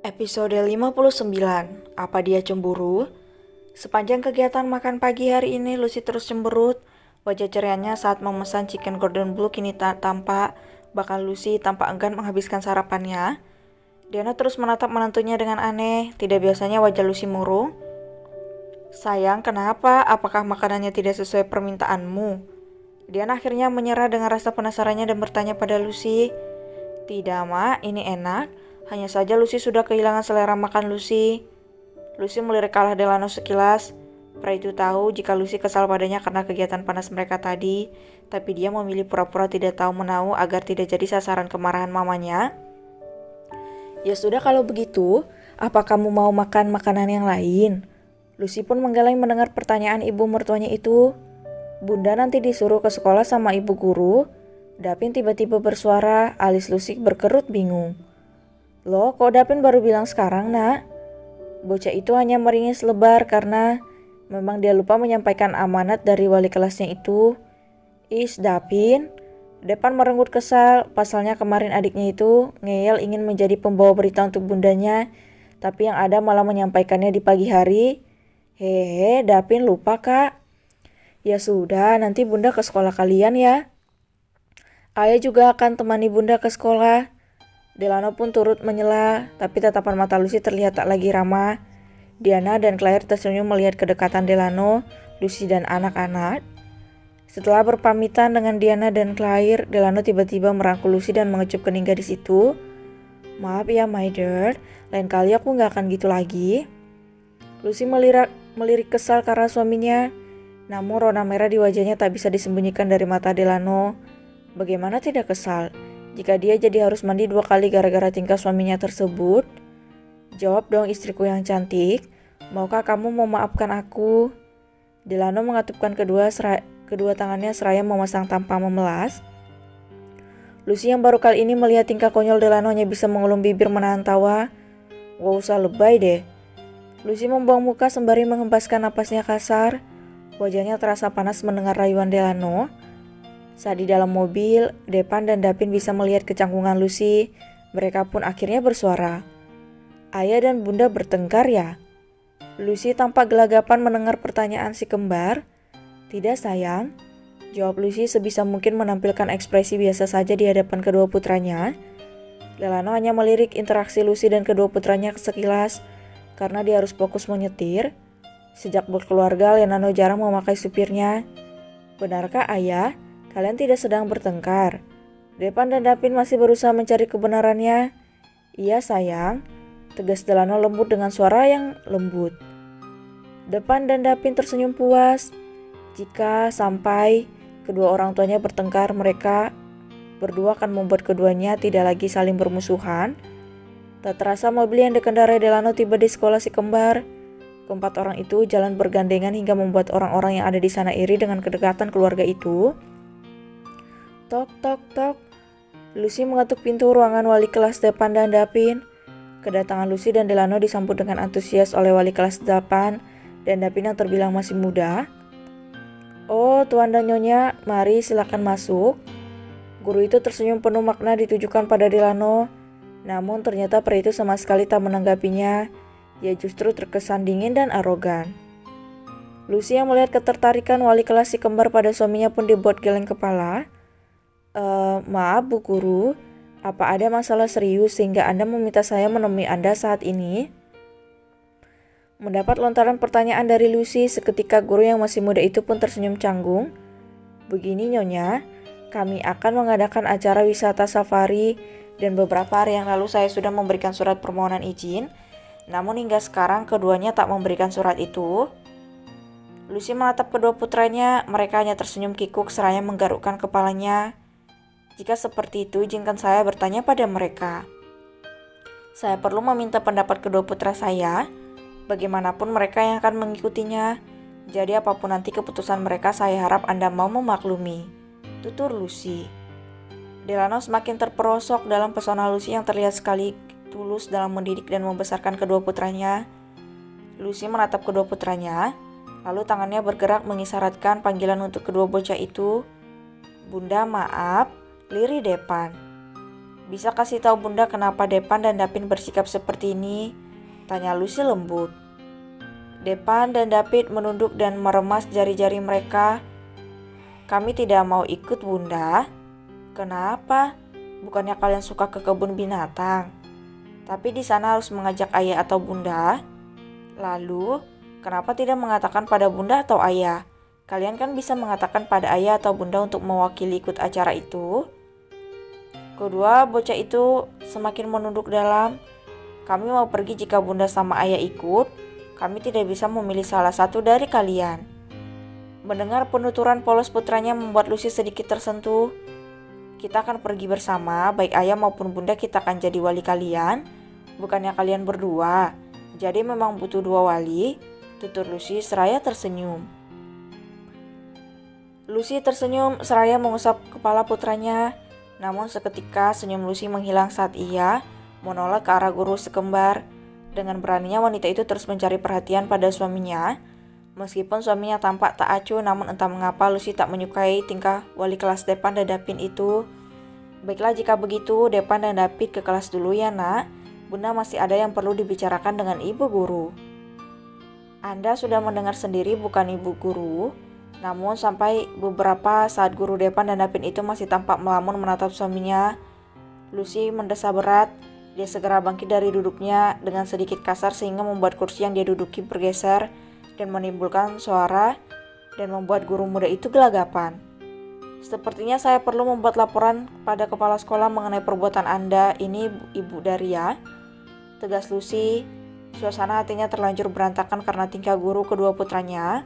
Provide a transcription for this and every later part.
Episode 59. Apa dia cemburu? Sepanjang kegiatan makan pagi hari ini, Lucy terus cemberut. Wajah cerianya saat memesan chicken Gordon Blue kini tak tampak. Bahkan Lucy tampak enggan menghabiskan sarapannya. Diana terus menatap menantunya dengan aneh. Tidak biasanya wajah Lucy murung. Sayang, kenapa? Apakah makanannya tidak sesuai permintaanmu? Diana akhirnya menyerah dengan rasa penasarannya dan bertanya pada Lucy. Tidak, Mak, ini enak. Hanya saja Lucy sudah kehilangan selera makan Lucy. Lucy melirik ke arah Delano sekilas. Pria itu tahu jika Lucy kesal padanya karena kegiatan panas mereka tadi, tapi dia memilih pura-pura tidak tahu menahu agar tidak jadi sasaran kemarahan mamanya. Ya sudah kalau begitu, apa kamu mau makan makanan yang lain? Lucy pun menggeleng mendengar pertanyaan ibu mertuanya itu. Bunda nanti disuruh ke sekolah sama ibu guru. Dapin tiba-tiba bersuara, alis Lucy berkerut bingung. Loh, kok Dapin baru bilang sekarang, Nak? Bocah itu hanya meringis lebar karena memang dia lupa menyampaikan amanat dari wali kelasnya itu. Dapin. Depan merenggut kesal, pasalnya kemarin adiknya itu ngeyel ingin menjadi pembawa berita untuk bundanya, tapi yang ada malah menyampaikannya di pagi hari. Hehe, Dapin lupa, Kak. Ya sudah, nanti Bunda ke sekolah kalian ya. Ayah juga akan temani Bunda ke sekolah. Delano pun turut menyela, tapi tatapan mata Lucy terlihat tak lagi ramah. Diana dan Claire tersenyum melihat kedekatan Delano, Lucy dan anak-anak. Setelah berpamitan dengan Diana dan Claire, Delano tiba-tiba merangkul Lucy dan mengecup kening gadis itu. Maaf ya, my dear, lain kali aku gak akan gitu lagi. Lucy melirik kesal karena suaminya, namun rona merah di wajahnya tak bisa disembunyikan dari mata Delano. Bagaimana tidak kesal jika dia jadi harus mandi 2 kali gara-gara tingkah suaminya tersebut? Jawab dong istriku yang cantik, maukah kamu memaafkan aku? Delano mengatupkan kedua tangannya seraya memasang tampang memelas. Lucy yang baru kali ini melihat tingkah konyol Delano hanya bisa mengelum bibir menahan tawa. Gak usah lebay deh. Lucy membuang muka sembari menghembaskan napasnya kasar. Wajahnya terasa panas mendengar rayuan Delano. Saat di dalam mobil, Depan dan Dapin bisa melihat kecanggungan Lucy. Mereka pun akhirnya bersuara. Ayah dan Bunda bertengkar ya? Lucy tampak gelagapan mendengar pertanyaan si kembar. Tidak sayang, jawab Lucy sebisa mungkin menampilkan ekspresi biasa saja di hadapan kedua putranya. Delano hanya melirik interaksi Lucy dan kedua putranya sekilas, karena dia harus fokus menyetir. Sejak berkeluarga, Leonardo jarang memakai supirnya. Benarkah ayah? Kalian tidak sedang bertengkar? Depan dan Dapin masih berusaha mencari kebenarannya. Iya sayang, tegas Delano lembut dengan suara yang lembut. Depan dan Dapin tersenyum puas. Jika sampai kedua orang tuanya bertengkar, mereka berdua akan membuat keduanya tidak lagi saling bermusuhan. Tak terasa mobil yang dikendarai Delano tiba di sekolah si kembar. Keempat orang itu jalan bergandengan hingga membuat orang-orang yang ada di sana iri dengan kedekatan keluarga itu. Tok, tok, tok. Lucy mengetuk pintu ruangan wali kelas Depan dan Dapin. Kedatangan Lucy dan Delano disambut dengan antusias oleh wali kelas Depan dan Dapin yang terbilang masih muda. Oh, Tuan dan Nyonya, mari silakan masuk. Guru itu tersenyum penuh makna ditujukan pada Delano. Namun ternyata pria itu sama sekali tak menanggapinya. Ia justru terkesan dingin dan arogan. Lucy yang melihat ketertarikan wali kelas si kembar pada suaminya pun dibuat geleng kepala. Maaf Bu Guru, apa ada masalah serius sehingga Anda meminta saya menemui Anda saat ini? Mendapat lontaran pertanyaan dari Lucy, seketika guru yang masih muda itu pun tersenyum canggung. Begini Nyonya, kami akan mengadakan acara wisata safari dan beberapa hari yang lalu saya sudah memberikan surat permohonan izin, namun hingga sekarang keduanya tak memberikan surat itu. Lucy menatap kedua putranya, mereka hanya tersenyum kikuk seraya menggarukkan kepalanya. Jika seperti itu, izinkan saya bertanya pada mereka. Saya perlu meminta pendapat kedua putra saya. Bagaimanapun mereka yang akan mengikutinya. Jadi apapun nanti keputusan mereka, saya harap Anda mau memaklumi. Tutur Lucy. Delano semakin terperosok dalam pesona Lucy yang terlihat sekali tulus dalam mendidik dan membesarkan kedua putranya. Lucy menatap kedua putranya, lalu tangannya bergerak mengisyaratkan panggilan untuk kedua bocah itu. Bunda, maaf, Liri Depan. Bisa kasih tahu Bunda kenapa Depan dan Dapin bersikap seperti ini? Tanya Lucy lembut. Depan dan David menunduk dan meremas jari-jari mereka. Kami tidak mau ikut Bunda. Kenapa? Bukannya kalian suka ke kebun binatang? Tapi di sana harus mengajak ayah atau Bunda. Lalu, kenapa tidak mengatakan pada Bunda atau ayah? Kalian kan bisa mengatakan pada ayah atau Bunda untuk mewakili ikut acara itu. Kedua bocah itu semakin menunduk dalam. Kami mau pergi jika Bunda sama ayah ikut. Kami tidak bisa memilih salah satu dari kalian. Mendengar penuturan polos putranya membuat Lucy sedikit tersentuh. Kita akan pergi bersama, baik ayah maupun Bunda kita akan jadi wali kalian. Bukannya kalian berdua. Jadi memang butuh dua wali. Tutur Lucy seraya tersenyum. Lucy tersenyum seraya mengusap kepala putranya. Namun seketika senyum Lucy menghilang saat ia menoleh ke arah guru sekembar. Dengan beraninya wanita itu terus mencari perhatian pada suaminya. Meskipun suaminya tampak tak acuh, namun entah mengapa Lucy tak menyukai tingkah wali kelas Depan dan Dapin itu. Baiklah jika begitu, Depan dan David ke kelas dulu ya nak. Bunda masih ada yang perlu dibicarakan dengan ibu guru. Anda sudah mendengar sendiri bukan ibu guru. Namun sampai beberapa saat guru Depan dan Dapin itu masih tampak melamun menatap suaminya. Lucy mendesah berat. Dia segera bangkit dari duduknya dengan sedikit kasar sehingga membuat kursi yang dia duduki bergeser dan menimbulkan suara dan membuat guru muda itu gelagapan. Sepertinya saya perlu membuat laporan pada kepala sekolah mengenai perbuatan Anda ini, Ibu Daria. Tegas Lucy. Suasana hatinya terlanjur berantakan karena tingkah guru kedua putranya.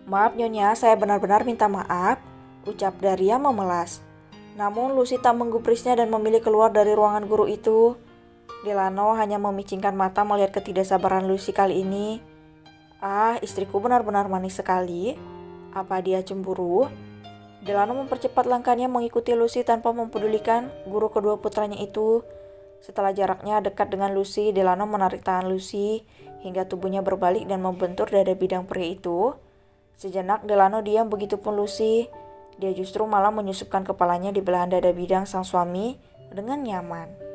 Maaf Nyonya, saya benar-benar minta maaf, ucap Daria memelas. Namun Lucy tak menggubrisnya dan memilih keluar dari ruangan guru itu. Delano hanya memicingkan mata melihat ketidaksabaran Lucy kali ini. Ah, istriku benar-benar manis sekali. Apa dia cemburu? Delano mempercepat langkahnya mengikuti Lucy tanpa mempedulikan guru kedua putranya itu. Setelah jaraknya dekat dengan Lucy, Delano menarik tangan Lucy hingga tubuhnya berbalik dan membentur dada bidang pria itu. Sejenak Delano diam, begitupun Lucy. Dia justru malah menyusupkan kepalanya di belahan dada bidang sang suami dengan nyaman.